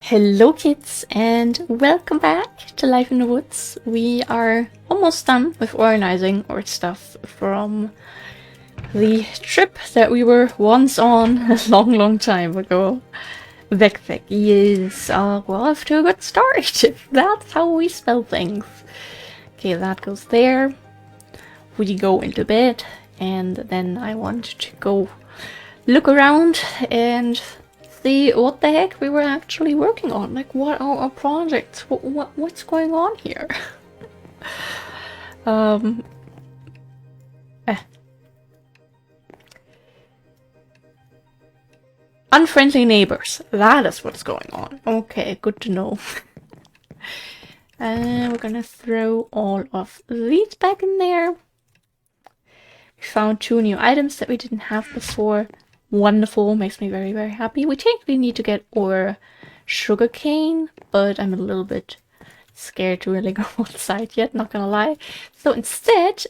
Hello kids and welcome back to Life in the Woods. We are almost done with organizing our stuff from the trip that we were once on a long time ago. Backpack, yes, well, off to a good start. That's how we spell things. Okay, that goes there. We go into bed and then I want to go look around and see what the heck we were actually working on. Like, what are our projects? What's going on here? Unfriendly neighbors. That is what's going on. Okay, good to know. And we're gonna throw all of these back in there. We found 2 new items that we didn't have before. Wonderful, makes me very happy. We technically need to get our sugar cane, but I'm a little bit scared to really go outside yet, not gonna lie. So instead,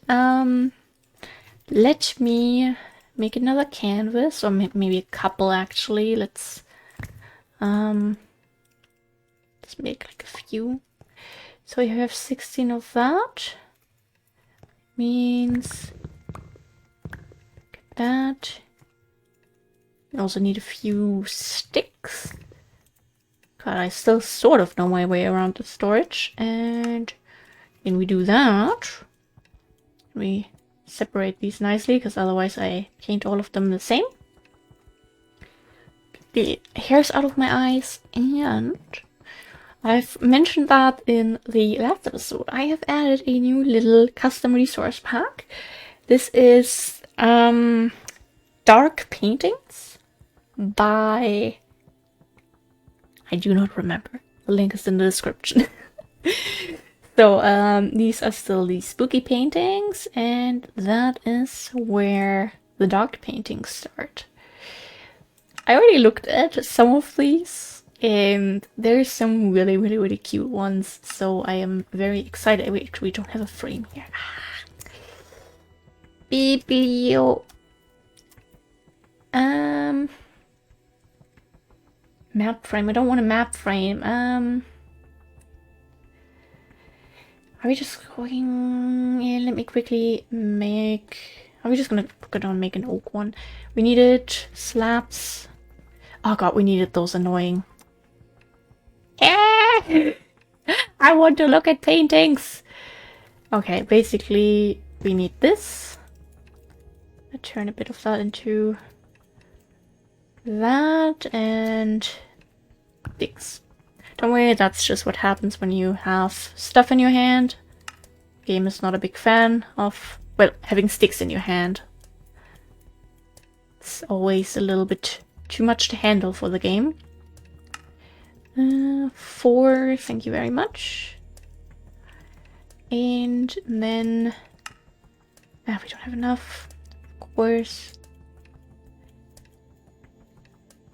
let me make another canvas, or maybe a couple actually. Let's make like a few. So you have 16 of that. Means get that. I also need a few sticks. God, I still sort of know my way around the storage. And when we do that, we separate these nicely, because otherwise I paint all of them the same. The hairs out of my eyes, and I've mentioned that in the last episode. I have added a new little custom resource pack. This is dark paintings by, I do not remember. The link is in the description. So these are still the spooky paintings, and that is where the dark paintings start. I already looked at some of these, and there's some really cute ones, so I am very excited. We actually don't have a frame here. Biblio. Map frame. I don't want a map frame. Are we just going? Yeah, let me quickly make. Are we just gonna go down and make an oak one? We needed slabs. Oh god, we needed those annoying. I want to look at paintings. Okay, basically we need this. I turn a bit of that into that and sticks. Don't worry, that's just what happens when you have stuff in your hand. Game is not a big fan of, well, having sticks in your hand. It's always a little bit too much to handle for the game. 4, thank you very much. And then we don't have enough, of course.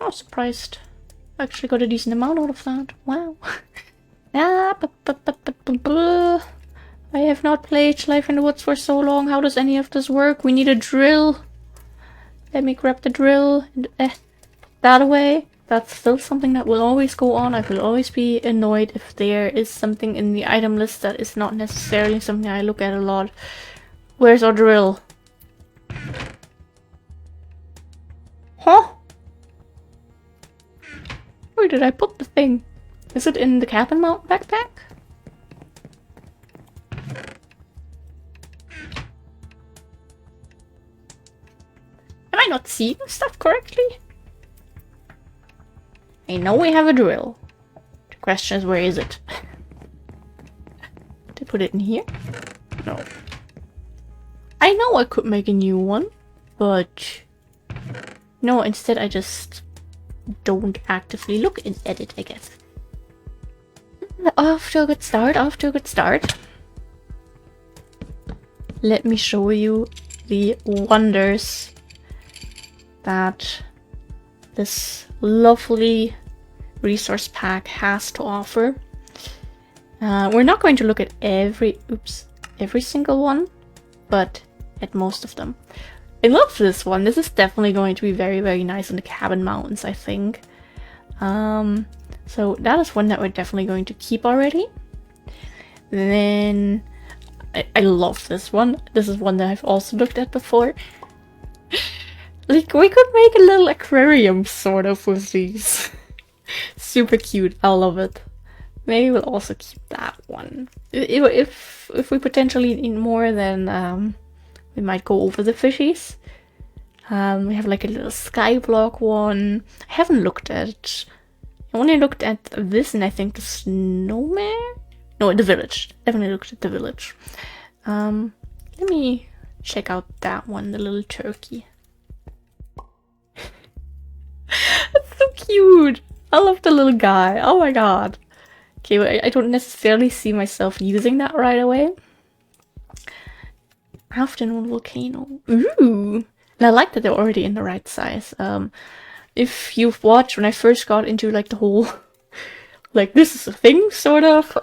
I was surprised. I actually got a decent amount out of that. Wow. I have not played Life in the Woods for so long. How does any of this work? We need a drill. Let me grab the drill and that away. That's still something that will always go on. I will always be annoyed if there is something in the item list that is not necessarily something I look at a lot. Where's our drill? Huh? Where did I put the thing? Is it in the cabin mount backpack? Am I not seeing stuff correctly? I know we have a drill. The question is, where is it? Did I put it in here? No. I know I could make a new one, but no, instead I just don't actively look at it, I guess. Off to a good start, off to a good start. Let me show you the wonders that this lovely resource pack has to offer. We're not going to look at every single one, but at most of them. I love this one. This is definitely going to be very nice in the cabin mountains, I think. So that is one that we're definitely going to keep already. Then I love this one. This is one that I've also looked at before. Like, we could make a little aquarium sort of with these. Super cute. I love it. Maybe we'll also keep that one. If we potentially need more, then we might go over the fishies. We have like a little skyblock one. I haven't looked at it. I only looked at this and I think the snowman? No, the village. Definitely looked at the village. Let me check out that one, the little turkey. That's so cute! I love the little guy. Oh my god. Okay, well, I don't necessarily see myself using that right away. Afternoon volcano. Ooh! And I like that they're already in the right size. If you've watched when I first got into like the whole like this is a thing sort of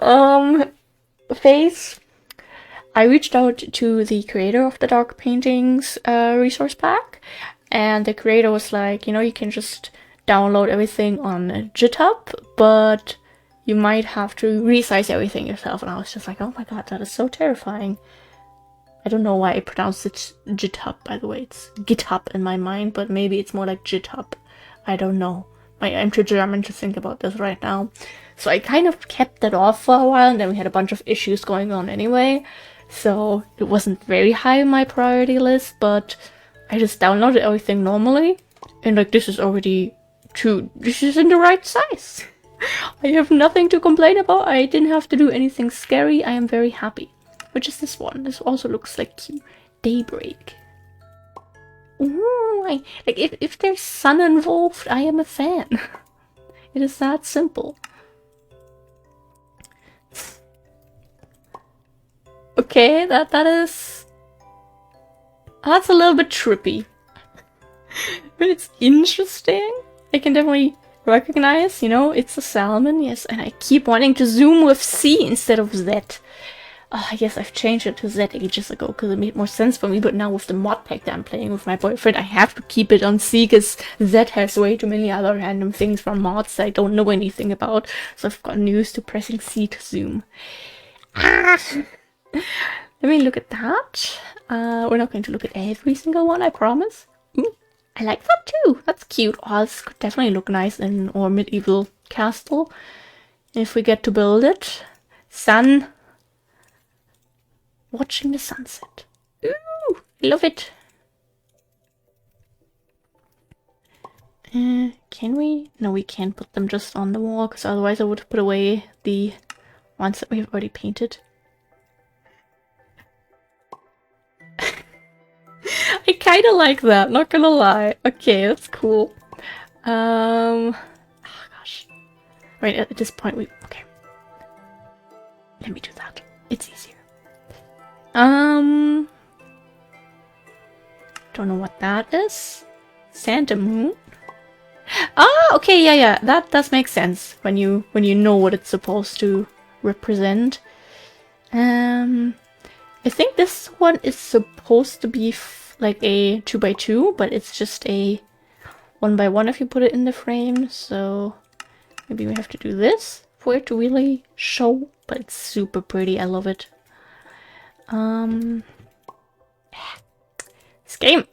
phase, I reached out to the creator of the Dark Paintings resource pack, and the creator was like, you know, you can just download everything on GitHub, but you might have to resize everything yourself. And I was just like, oh my god, that is so terrifying. I don't know why I pronounced it GitHub, by the way. It's GitHub in my mind, but maybe it's more like GitHub. I don't know. I'm too German to think about this right now. So I kind of kept that off for a while, and then we had a bunch of issues going on anyway. So it wasn't very high on my priority list, but I just downloaded everything normally. And like, this is already this is in the right size. I have nothing to complain about. I didn't have to do anything scary. I am very happy. Which is this one. This also looks like cute. Daybreak. Ooh, like if there's sun involved, I am a fan. It is that simple. Okay, that's a little bit trippy. But it's interesting. I can definitely recognize, you know, it's a salmon, yes, and I keep wanting to zoom with C instead of Z. I guess I've changed it to Z ages ago because it made more sense for me, but now with the mod pack that I'm playing with my boyfriend, I have to keep it on C because Z has way too many other random things from mods I don't know anything about, so I've gotten used to pressing C to zoom. Let me look at that. We're not going to look at every single one, I promise. Ooh, I like that too. That's cute. Oh, this could definitely look nice in our medieval castle if we get to build it. Sun. Watching the sunset. Ooh, love it. Can we? No, we can't put them just on the wall, because otherwise I would have put away the ones that we've already painted. I kind of like that, not gonna lie. Okay, that's cool. Oh gosh. Right, at this point okay. Let me do that. It's easier. Don't know what that is. Santa Moon? Ah, okay, yeah, that does make sense when you know what it's supposed to represent. I think this one is supposed to be like a 2x2, but it's just a 1x1 if you put it in the frame, so maybe we have to do this for it to really show, but it's super pretty, I love it. This game!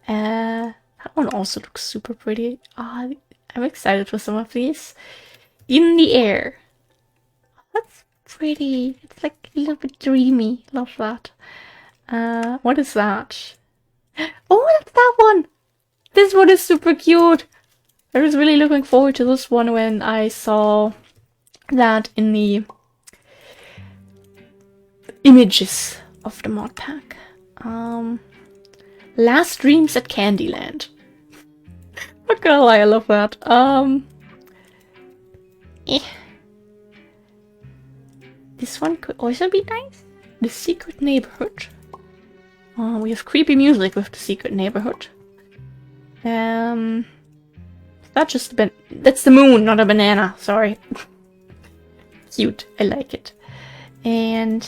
That one also looks super pretty. I'm excited for some of these. In the air. That's pretty. It's like a little bit dreamy. Love that. What is that? Oh, that's that one! This one is super cute! I was really looking forward to this one when I saw that in the images of the mod pack. Last Dreams at Candyland. Not gonna lie, I love that. This one could also be nice. The Secret Neighborhood. We have creepy music with the Secret Neighborhood. That's just that's the moon, not a banana. Sorry. Cute. I like it. And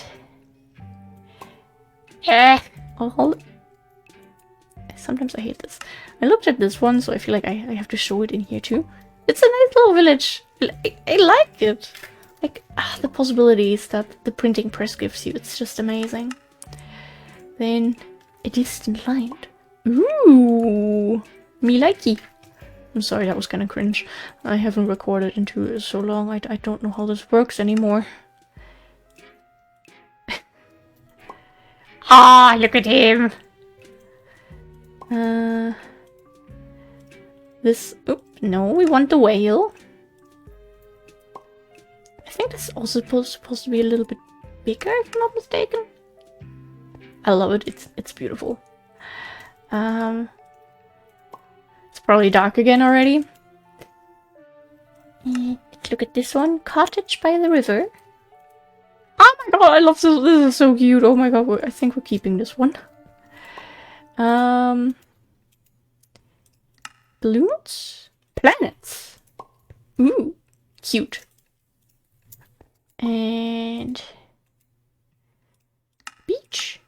sometimes I hate this. I looked at this one, so I feel like I have to show it in here too. It's a nice little village. I like it. Like, the possibilities that the printing press gives you, it's just amazing. Then, a distant light. Ooh, me likey. I'm sorry, that was kind of cringe. I haven't recorded into so long. I don't know how this works anymore. Ah, look at him. This. Oh, no, we want the whale. I think this is also supposed to be a little bit bigger, if I'm not mistaken. I love it. It's beautiful. It's probably dark again already. And look at this one. Cottage by the river. Oh my god, I love this. This is so cute. Oh my god, I think we're keeping this one. Balloons? Planets. Ooh, cute. And beach.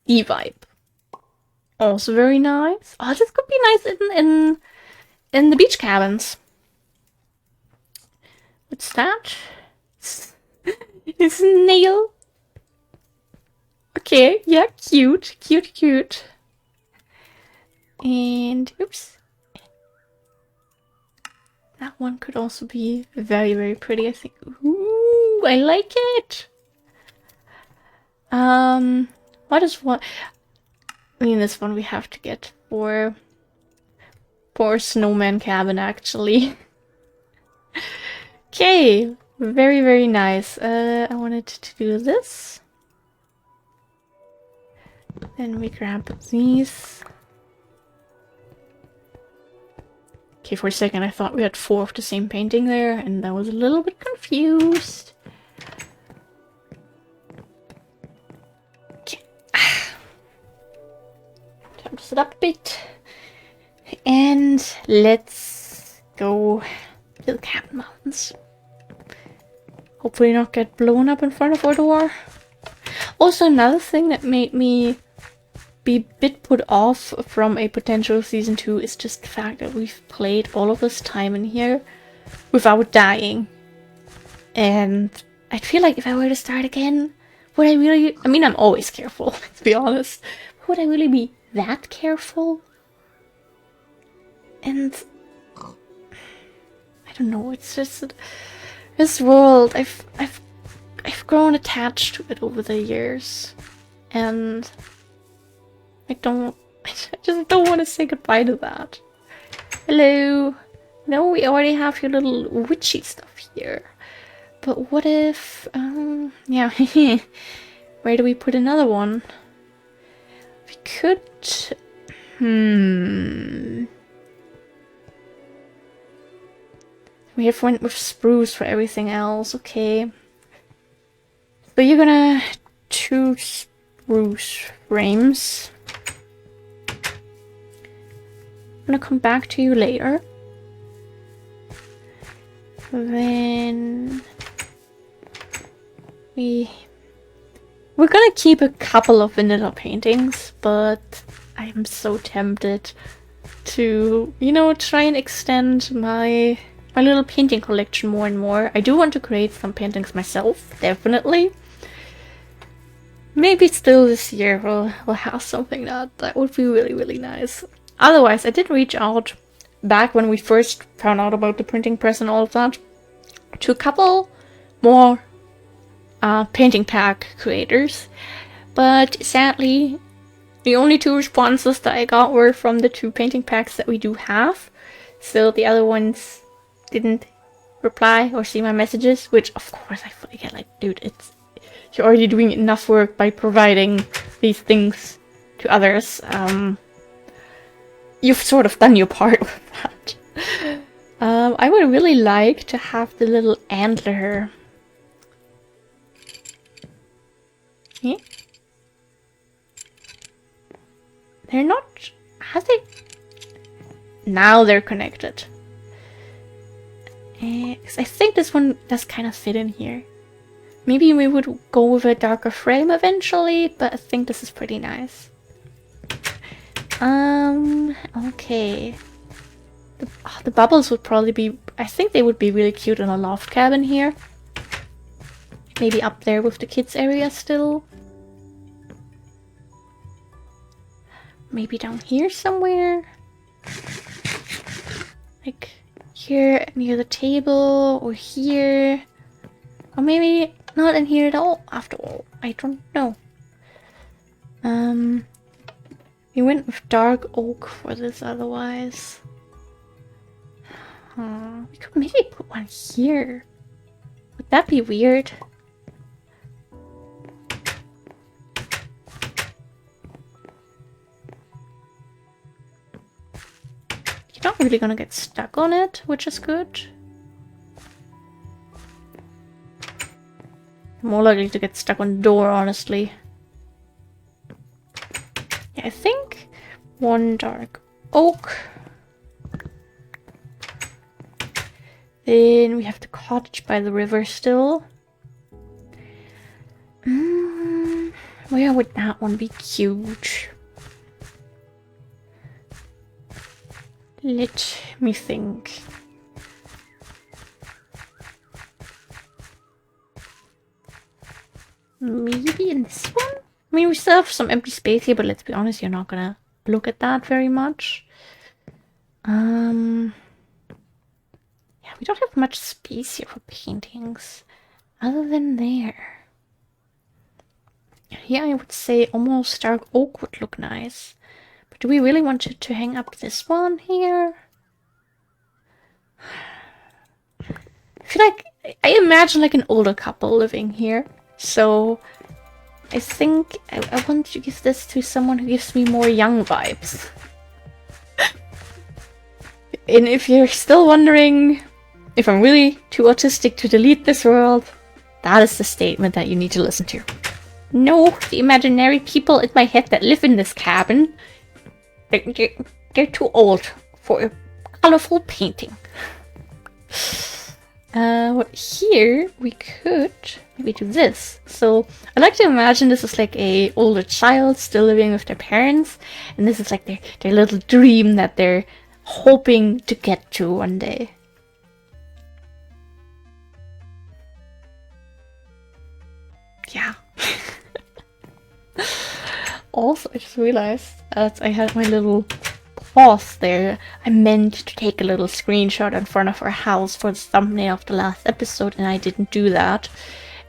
Sea vibe. Also very nice. Oh, this could be nice in the beach cabins. What's that? It's a nail. Okay, yeah, cute, cute, cute. And oops. That one could also be very, very pretty, I think. Ooh, I like it. What is what? I mean, this one we have to get for snowman cabin, actually. Okay, very, very nice. I wanted to do this. Then we grab these. Okay, for a second I thought we had 4 of the same painting there, and I was a little bit confused. Okay. Time to set up a bit. And let's go to the Cabin Mountains. Hopefully not get blown up in front of our door. Also, another thing that made me be a bit put off from a potential season 2 is just the fact that we've played all of this time in here without dying. And I feel like if I were to start again, would I really... I mean, I'm always careful, to be honest. Would I really be that careful? And... I don't know, it's just... This world, I've grown attached to it over the years. And... I just don't want to say goodbye to that. Hello. No, we already have your little witchy stuff here. But what if, yeah, where do we put another one? We could, we have went with spruce for everything else, okay. So you're gonna choose spruce frames. I'm gonna come back to you later. Then we're gonna keep a couple of vanilla paintings, but I'm so tempted to, you know, try and extend my little painting collection more and more. I do want to create some paintings myself, definitely. Maybe still this year we'll have something that would be really, really nice. Otherwise, I did reach out back when we first found out about the printing press and all of that to a couple more painting pack creators, but sadly the only 2 responses that I got were from the 2 painting packs that we do have, so the other ones didn't reply or see my messages, which of course I fully get. Like, dude, you're already doing enough work by providing these things to others. You've sort of done your part with that. I would really like to have the little antler. Yeah. They're not... Have they... Now they're connected. I think this one does kind of fit in here. Maybe we would go with a darker frame eventually, but I think this is pretty nice. Okay. The bubbles would probably be... I think they would be really cute in a loft cabin here. Maybe up there with the kids area still. Maybe down here somewhere. Like here near the table or here. Or maybe not in here at all after all. I don't know. We went with dark oak for this otherwise. We could maybe put one here. Would that be weird? You're not really gonna get stuck on it, which is good. More likely to get stuck on the door, honestly. Yeah, I think one dark oak. Then we have the cottage by the river still. Where would that one be cute? Let me think. Maybe in this one? I mean, we still have some empty space here, but let's be honest, you're not gonna look at that very much. Yeah, we don't have much space here for paintings, other than there. Here I would say almost dark oak would look nice. But do we really want to hang up this one here? I feel like... I imagine like an older couple living here. So I think I want to give this to someone who gives me more young vibes. And if you're still wondering if I'm really too autistic to delete this world, that is the statement that you need to listen to. No, the imaginary people in my head that live in this cabin, they're too old for a colorful painting. Here we could maybe do this. So I like to imagine this is like a older child still living with their parents, and this is like their little dream that they're hoping to get to one day. Yeah. Also, I just realized that I had my little pause there. I meant to take a little screenshot in front of our house for the thumbnail of the last episode, and I didn't do that.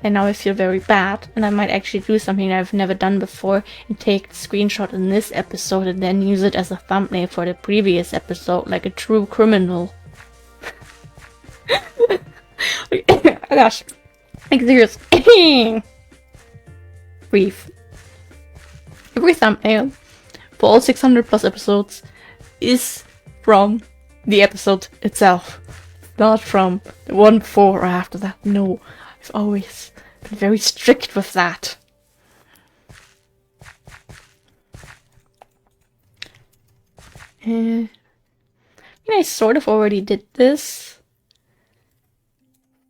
And now I feel very bad, and I might actually do something I've never done before and take the screenshot in this episode and then use it as a thumbnail for the previous episode, like a true criminal. Oh gosh. Like seriously. Breathe. Every thumbnail for all 600 plus episodes is from the episode itself, not from the one before or after that. No, I've always been very strict with that. I sort of already did this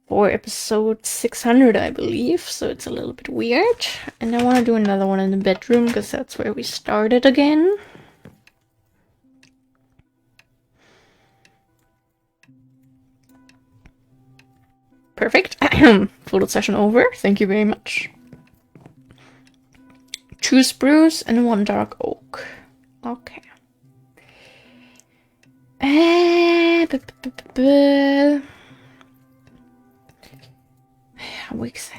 for episode 600, I believe, so it's a little bit weird. And I want to do another one in the bedroom because that's where we started again. Perfect. Photo session over. Thank you very much. 2 spruce and 1 dark oak. Okay. Weeks.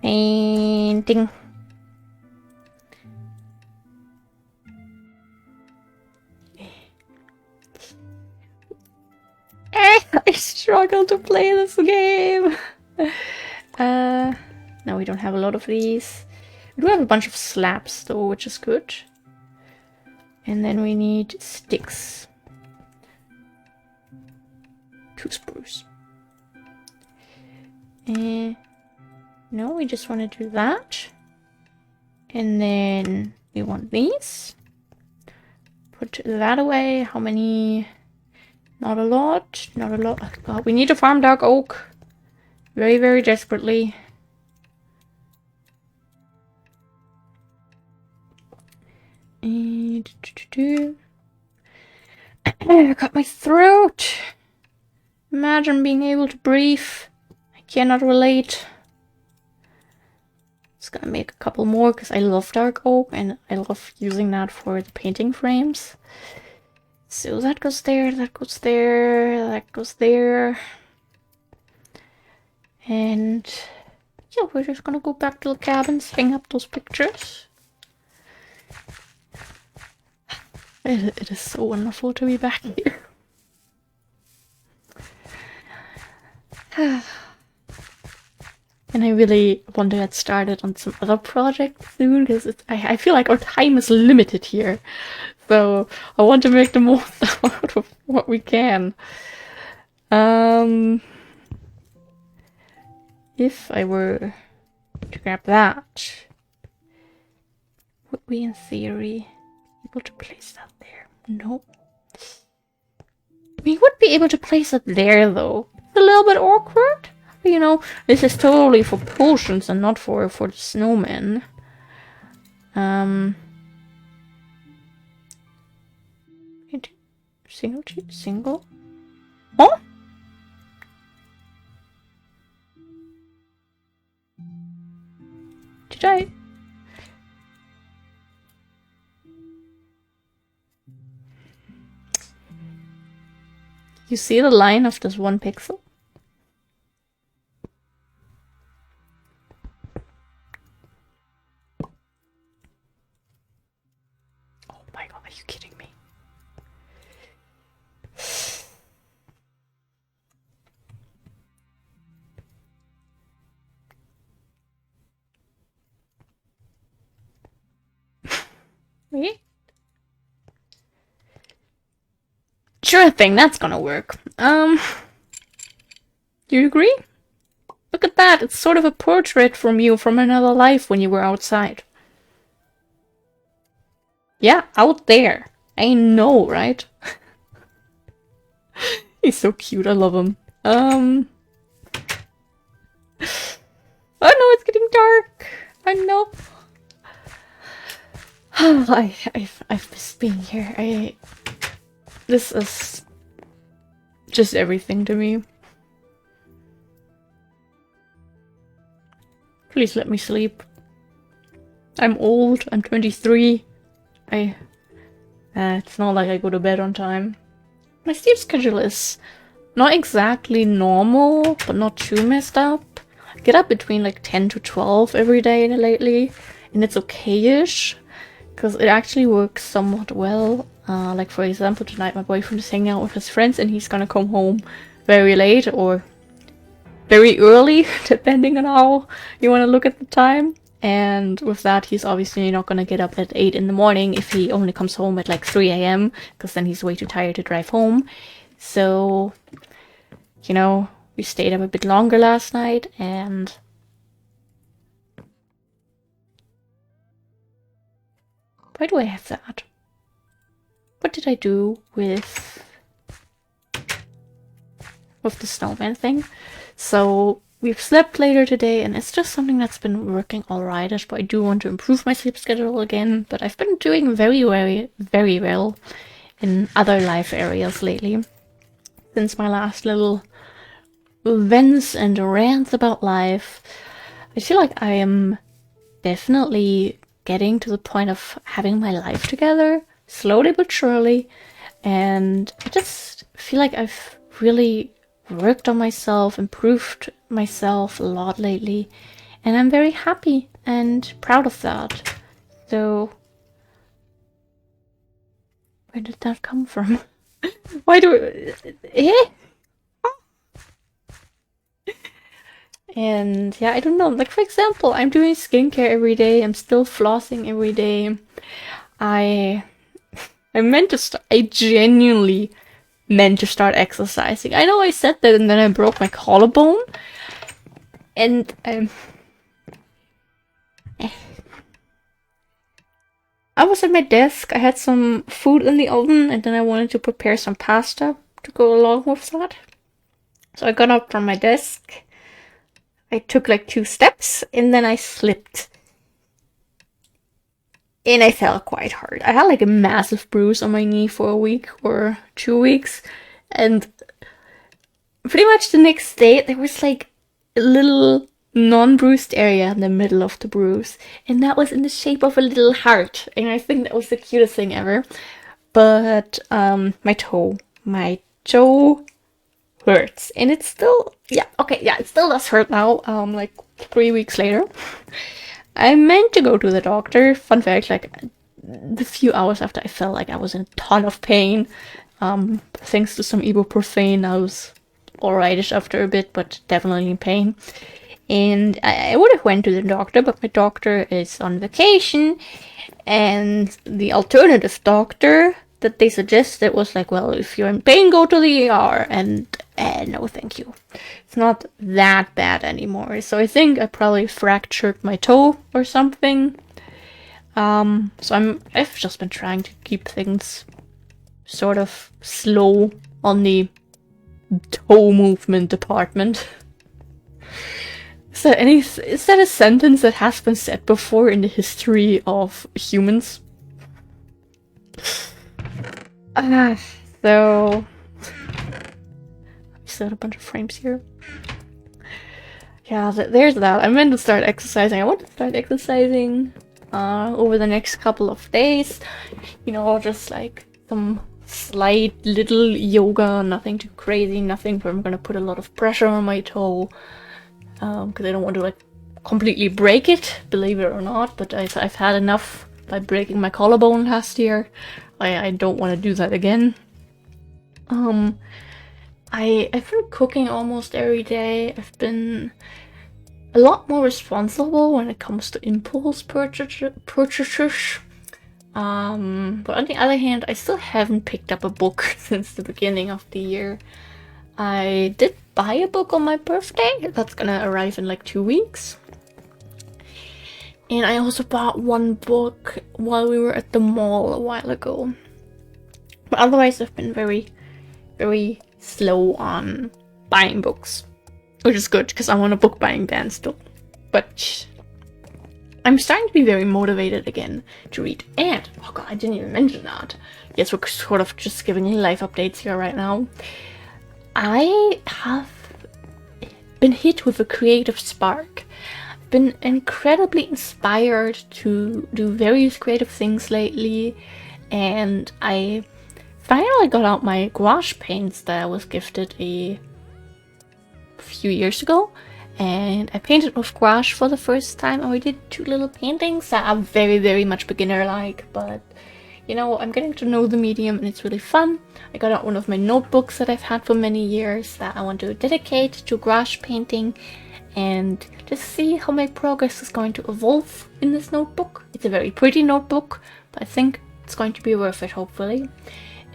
Painting. I struggle to play this game. No, we don't have a lot of these. We do have a bunch of slabs though, which is good. And then we need sticks. 2 spruce. No, we just want to do that. And then we want these. Put that away. How many? Not a lot. Not a lot. Oh God, we need to farm dark oak. Very, very desperately. I got my throat. Imagine being able to breathe. I cannot relate. Just gonna make a couple more because I love dark oak and I love using that for the painting frames. So that goes there, that goes there, that goes there. And yeah, we're just gonna go back to the cabins, hang up those pictures. It is so wonderful to be back here. And I really want to get started on some other projects soon, because I feel like our time is limited here. So I want to make the most out of what we can. If I were to grab that, would we in theory be able to place that there? Nope. We would be able to place it there though. It's a little bit awkward. But, you know, this is totally for potions and not for the snowman. Single? Oh? Did I? You see the line of this one pixel? Oh my god, are you kidding me? Wait. Sure thing, that's gonna work. Do you agree? Look at that, it's sort of a portrait from you from another life when you were outside. Yeah, out there. I know, right? He's so cute, I love him. Oh no, it's getting dark. I know. I've missed being here. This is just everything to me. Please let me sleep. I'm old. I'm 23. It's not like I go to bed on time. My sleep schedule is not exactly normal, but not too messed up. I get up between like 10 to 12 every day lately, and it's okay-ish, because it actually works somewhat well. Like for example, tonight my boyfriend is hanging out with his friends and he's gonna come home very late or very early, depending on how you want to look at the time. And with that, he's obviously not gonna get up at 8 in the morning if he only comes home at like 3 a.m. because then he's way too tired to drive home. So, you know, we stayed up a bit longer last night, and why do I have that? What did I do with the snowman thing? So we've slept later today, and it's just something that's been working alright. But I do want to improve my sleep schedule again. But I've been doing very well in other life areas lately. Since my last little vents and rants about life, I feel like I am definitely getting to the point of having my life together, slowly but surely. And I just feel like I've really worked on myself, improved myself a lot lately, and I'm very happy and proud of that. So, where did that come from? Why do And yeah, I don't know. Like for example, I'm doing skincare every day. I'm still flossing every day. I meant to start. I genuinely meant to start exercising. I know I said that and then I broke my collarbone. And I was at my desk. I had some food in the oven and then I wanted to prepare some pasta to go along with that. So I got up from my desk. I took like 2 steps and then I slipped. and I fell quite hard. I had like a massive bruise on my knee for a week or 2 weeks, and pretty much the next day there was like a little non-bruised area in the middle of the bruise, and that was in the shape of a little heart, and I think that was the cutest thing ever. But my toe hurts, and it's still, it still does hurt now, like 3 weeks later. I meant to go to the doctor. Fun fact, like the few hours after I felt like I was in a ton of pain, thanks to some ibuprofen, I was alrightish after a bit, but definitely in pain. And I would have went to the doctor, but my doctor is on vacation, and the alternative doctor that they suggested was like, well, if you're in pain, go to the ER, and no thank you. It's not that bad anymore. So I think I probably fractured my toe or something. So I've just been trying to keep things sort of slow on the toe movement department. Is that a sentence that has been said before in the history of humans? So I set a bunch of frames here. Yeah, there's that. I meant to start exercising. I want to start exercising over the next couple of days. You know, just like some slight little yoga, nothing too crazy, nothing where I'm gonna put a lot of pressure on my toe. Because I don't want to like completely break it, believe it or not, but I've had enough by breaking my collarbone last year. I don't want to do that again. I've been cooking almost every day. I've been a lot more responsible when it comes to impulse purchases. But on the other hand, I still haven't picked up a book since the beginning of the year. I did buy a book on my birthday. That's gonna arrive in like 2 weeks. And I also bought one book while we were at the mall a while ago. But otherwise I've been very, very slow on buying books. Which is good, because I'm on a book buying ban still. But I'm starting to be very motivated again to read. And, oh god, I didn't even mention that. Yes, we're sort of just giving life updates here right now. I have been hit with a creative spark. I've been incredibly inspired to do various creative things lately, and I finally got out my gouache paints that I was gifted a few years ago, and I painted with gouache for the first time, and we did 2 little paintings that are very, very much beginner-like, but you know, I'm getting to know the medium and it's really fun. I got out one of my notebooks that I've had for many years that I want to dedicate to gouache painting and just see how my progress is going to evolve in this notebook. It's a very pretty notebook, but I think it's going to be worth it, hopefully.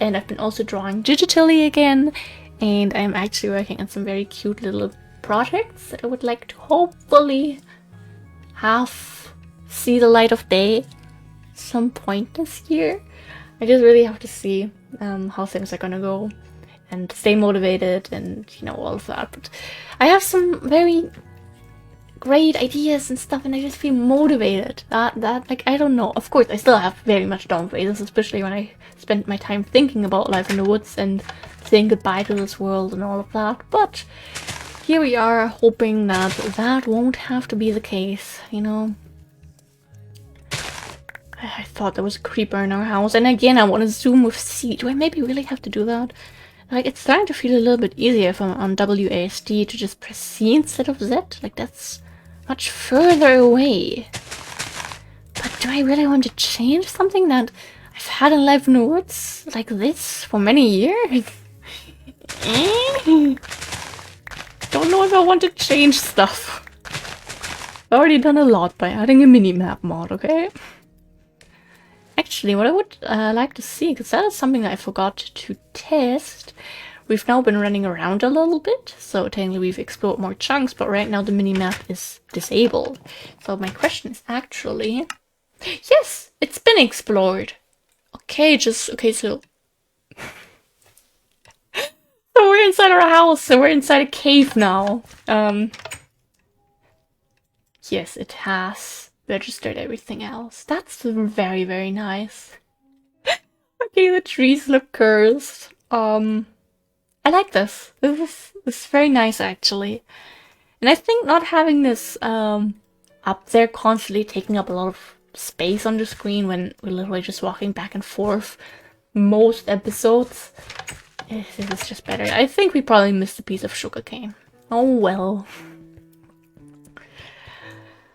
And I've been also drawing digitally again, and I'm actually working on some very cute little projects that I would like to hopefully have see the light of day some point this year. I just really have to see how things are gonna go and stay motivated and, you know, all of that. But I have some very great ideas and stuff, and I just feel motivated. That like, I don't know. Of course, I still have very much down phases, especially when I spend my time thinking about life in the woods and saying goodbye to this world and all of that. But here we are, hoping that that won't have to be the case, you know. I thought there was a creeper in our house, and again I want to zoom with C. Do I maybe really have to do that? Like, it's starting to feel a little bit easier if I'm on WASD to just press C instead of Z. Like, that's much further away. But do I really want to change something that I've had in life in the woods like this for many years? Don't know if I want to change stuff. I've already done a lot by adding a mini-map mod, okay? Actually, what I would like to see, because that is something that I forgot to test. We've now been running around a little bit, so technically we've explored more chunks, but right now the minimap is disabled. So my question is actually... Yes! It's been explored! Okay, so... So we're inside our house, so we're inside a cave now. Yes, it has registered everything else. That's very, very nice. Okay, the trees look cursed. I like this. This is very nice actually. And I think not having this up there constantly taking up a lot of space on the screen when we're literally just walking back and forth most episodes, this is just better. I think we probably missed a piece of sugarcane. Oh well.